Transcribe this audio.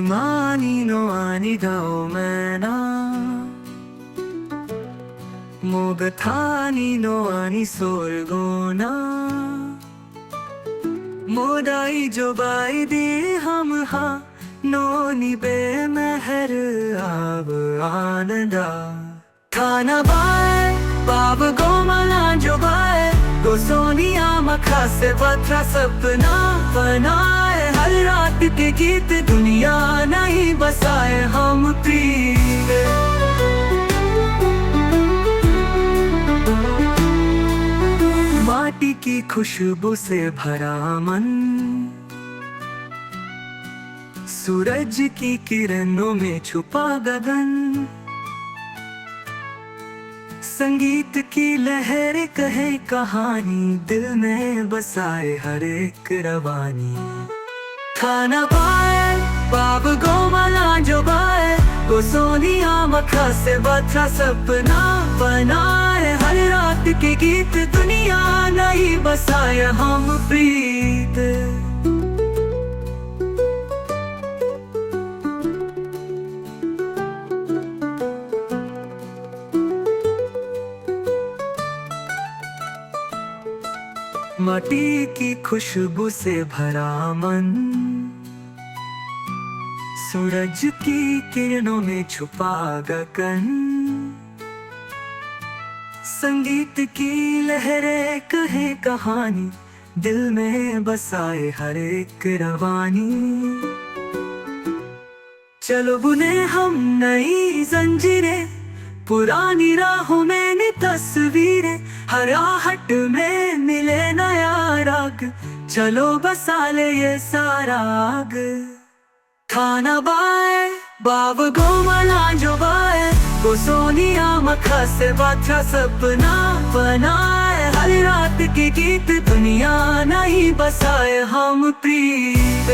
मानी नो आनी गाओ मैना मोगथानी नो आनी सोरगोना मोदाई जो बाई दी हम हा नोनी बे महर आब आनंदा थाना बाय बाब गोमला जो बाय गो सोनिया मखा से बथरा सपना बनाए हर रात के गीत दुनिया नहीं बसाए हम प्रीत माटी की खुशबू से भरा मन सूरज की किरणों में छुपा गगन संगीत की लहर कहे कहानी दिल में बसाए हर एक रवानी खाना पाए बाब गोमला जो बाए गो सोनिया मखा से बथरा सपना बनाए हर रात के गीत दुनिया नहीं बसाए हम प्रीत माटी की खुशबू से भरा मन सूरज की किरणों में छुपा गगन संगीत की लहरें कहे कहानी दिल में बसाए हर एक रवानी चलो बुने हम नई जंजीरें पुरानी राहों में नी तस्वीरें हर आहट में मिले नया राग चलो बसा ले ये सारा आग खाना बाए बाब गोमला जो बाए गो सोनिया मखा से बथरा सपना बनाए हर रात के गीत दुनिया नहीं बसाए हम प्रीत